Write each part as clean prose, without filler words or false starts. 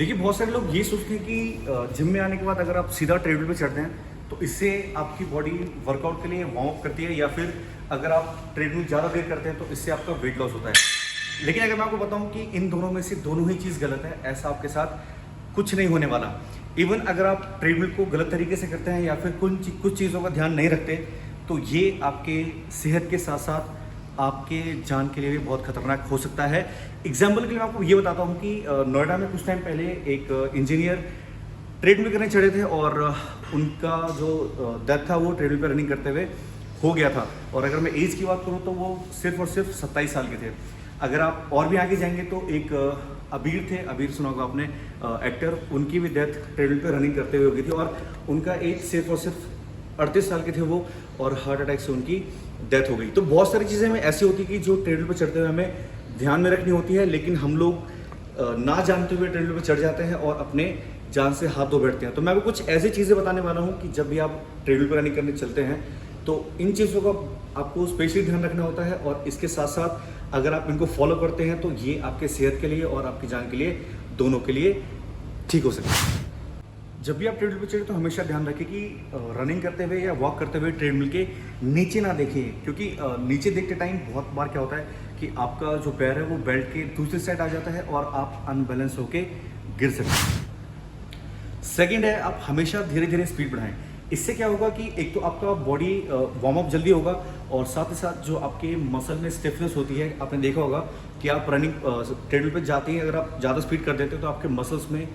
देखिए, बहुत सारे लोग ये सोचते हैं कि जिम में आने के बाद अगर आप सीधा ट्रेडमिल पे चढ़ते हैं तो इससे आपकी बॉडी वर्कआउट के लिए वार्म अप करती है, या फिर अगर आप ट्रेडमिल ज़्यादा देर करते हैं तो इससे आपका वेट लॉस होता है। लेकिन अगर मैं आपको बताऊं कि इन दोनों में से दोनों ही चीज़ गलत है, ऐसा आपके साथ कुछ नहीं होने वाला। इवन अगर आप ट्रेडमिल को गलत तरीके से करते हैं या फिर कुछ चीज़ों का ध्यान नहीं रखते तो ये आपके सेहत के साथ साथ आपके जान के लिए भी बहुत खतरनाक हो सकता है। एग्जाम्पल के लिए मैं आपको ये बताता हूँ कि नोएडा में कुछ टाइम पहले एक इंजीनियर ट्रेडमिल करने चढ़े थे और उनका जो डेथ था वो ट्रेडमिल पर रनिंग करते हुए हो गया था। और अगर मैं एज की बात करूँ तो वो सिर्फ और सिर्फ 27 साल के थे। अगर आप और भी आगे जाएंगे तो एक अबीर थे, अबीर सुना होगा आपने, एक्टर, उनकी भी डेथ ट्रेडमिल पर रनिंग करते हुए हो गई थी और उनका एज सिर्फ और सिर्फ 38 साल के थे वो, और हार्ट अटैक से उनकी डेथ हो गई। तो बहुत सारी चीज़ें हमें ऐसी होती है कि जो ट्रेडमिल पर चढ़ते हुए हमें ध्यान में रखनी होती है, लेकिन हम लोग ना जानते हुए ट्रेडमिल पर चढ़ जाते हैं और अपने जान से हाथ धो बैठते हैं। तो मैं आपको कुछ ऐसी चीज़ें बताने वाला हूँ कि जब भी आप ट्रेडमिल पर रनिंग करने चलते हैं तो इन चीज़ों का आपको स्पेशली ध्यान रखना होता है, और इसके साथ साथ अगर आप इनको फॉलो करते हैं तो ये आपके सेहत के लिए और आपकी जान के लिए, दोनों के लिए ठीक हो सकता है। जब भी आप ट्रेडमिल पर चढ़े तो हमेशा ध्यान रखें कि रनिंग करते हुए या वॉक करते हुए ट्रेडमिल के नीचे ना देखें, क्योंकि नीचे देखते टाइम बहुत बार क्या होता है कि आपका जो पैर है वो बेल्ट के दूसरी साइड आ जाता है और आप अनबैलेंस होके गिर सकते हैं। सेकंड है, आप हमेशा धीरे धीरे स्पीड बढ़ाएं। इससे क्या होगा कि एक तो आपका बॉडी वार्म अप जल्दी होगा, और साथ ही साथ जो आपके मसल में स्टिफनेस होती है, आपने देखा होगा कि आप रनिंग ट्रेडमिल पे जाते हैं, अगर आप ज़्यादा स्पीड कर देते हैं तो आपके मसल्स में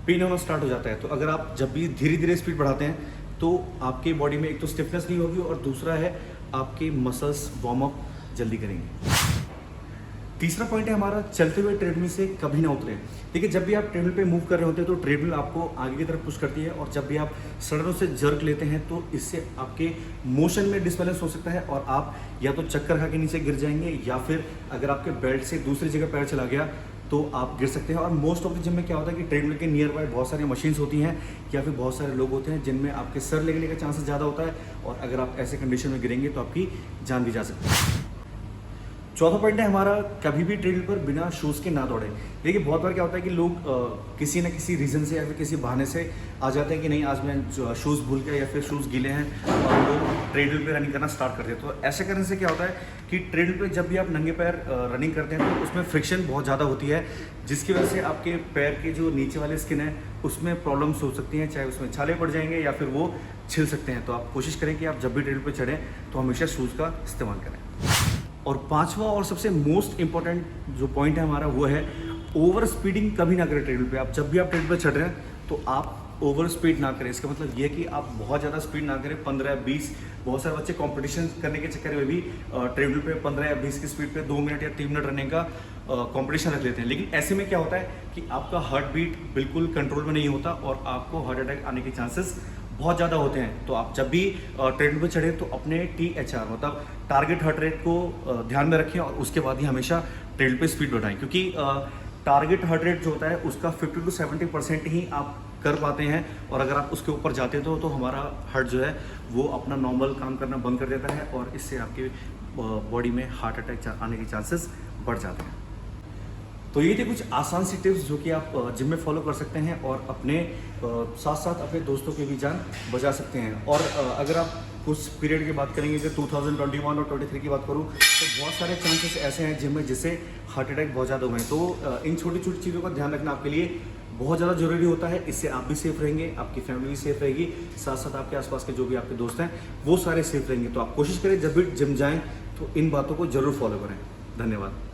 पेन होना स्टार्ट हो जाता है। तो अगर आप जब भी धीरे धीरे स्पीड बढ़ाते हैं तो आपके बॉडी में एक तो स्टिफनेस नहीं होगी, और दूसरा है आपके मसल्स वार्म अप जल्दी करेंगे। तीसरा पॉइंट है हमारा, चलते हुए ट्रेडमिल से कभी ना उतरें। देखिए, जब भी आप ट्रेडमिल पे मूव कर रहे होते हैं तो ट्रेडमिल आपको आगे की तरफ पुश करती है, और जब भी आप सडन से जर्क लेते हैं तो इससे आपके मोशन में डिसबैलेंस हो सकता है और आप या तो चक्कर खा के नीचे गिर जाएंगे, या फिर अगर आपके बेल्ट से दूसरी जगह पैर चला गया तो आप गिर सकते हैं। और मोस्ट ऑफ द जिम में क्या होता है कि ट्रेडमिल के नियर बाय बहुत सारी मशीन्स होती हैं, या फिर बहुत सारे लोग होते हैं जिनमें आपके सर लगने का चांसेस ज़्यादा होता है, और अगर आप ऐसे कंडीशन में गिरेंगे तो आपकी जान भी जा सकती है। चौथा पॉइंट है हमारा, कभी भी ट्रेडमिल पर बिना शूज़ के ना दौड़े। देखिए, बहुत बार क्या होता है कि लोग किसी न किसी रीज़न से या फिर किसी बहाने से आ जाते हैं कि नहीं, आज मैं शूज़ भूल गया या फिर शूज़ गीले हैं, और लोग ट्रेडमिल पे रनिंग करना स्टार्ट करते हैं। तो ऐसे करने से क्या होता है कि ट्रेडमिल पे जब भी आप नंगे पैर रनिंग करते हैं तो उसमें फ्रिक्शन बहुत ज़्यादा होती है, जिसकी वजह से आपके पैर के जो नीचे वाले स्किन है उसमें प्रॉब्लम्स हो सकती हैं, चाहे उसमें छाले पड़ जाएंगे या फिर वो छिल सकते हैं। तो आप कोशिश करें कि आप जब भी ट्रेडमिल पे चढ़ें तो हमेशा शूज़ का इस्तेमाल करें। और पांचवा और सबसे मोस्ट इंपॉर्टेंट जो पॉइंट है हमारा वो है, ओवर स्पीडिंग कभी ना करें ट्रेडमिल पे। आप जब भी आप ट्रेडमिल पे चढ़ रहे हैं तो आप ओवर स्पीड ना करें। इसका मतलब ये कि आप बहुत ज़्यादा स्पीड ना करें, 15-20। बहुत सारे बच्चे कंपटीशन करने के चक्कर में भी ट्रेडमिल पे 15 या 20 की स्पीड पे 2 मिनट या 3 मिनट रनिंग का कंपटीशन रख लेते हैं। लेकिन ऐसे में क्या होता है कि आपका हार्ट बीट बिल्कुल कंट्रोल में नहीं होता और आपको हार्ट अटैक आने के चांसेस बहुत ज़्यादा होते हैं। तो आप जब भी ट्रेडमिल पे चढ़े तो अपने THR मतलब टारगेट हार्ट रेट को ध्यान में रखें, और उसके बाद ही हमेशा ट्रेडमिल पे स्पीड बढ़ाएं, क्योंकि टारगेट हार्ट रेट जो होता है उसका 50 से 70% ही आप कर पाते हैं, और अगर आप उसके ऊपर जाते तो हमारा हार्ट जो है वो अपना नॉर्मल काम करना बंद कर देता है, और इससे आपके बॉडी में हार्ट अटैक आने के चांसेस बढ़ जाते हैं। तो ये थे कुछ आसान सी टिप्स जो कि आप जिम में फॉलो कर सकते हैं और अपने साथ साथ अपने दोस्तों की भी जान बचा सकते हैं। और अगर आप कुछ पीरियड की बात करेंगे, जैसे 2021 और 23 की बात करूं, तो बहुत सारे चांसेस ऐसे हैं जिम में जिससे हार्ट अटैक बहुत ज़्यादा हुए हैं। तो इन छोटी छोटी चीज़ों का ध्यान रखना आपके लिए बहुत ज़्यादा ज़रूरी होता है। इससे आप भी सेफ रहेंगे, आपकी फैमिली भी सेफ रहेगी, साथ साथ आपके आसपास के जो भी आपके दोस्त हैं वो सारे सेफ रहेंगे। तो आप कोशिश करें जब भी जिम जाएँ तो इन बातों को ज़रूर फॉलो करें। धन्यवाद।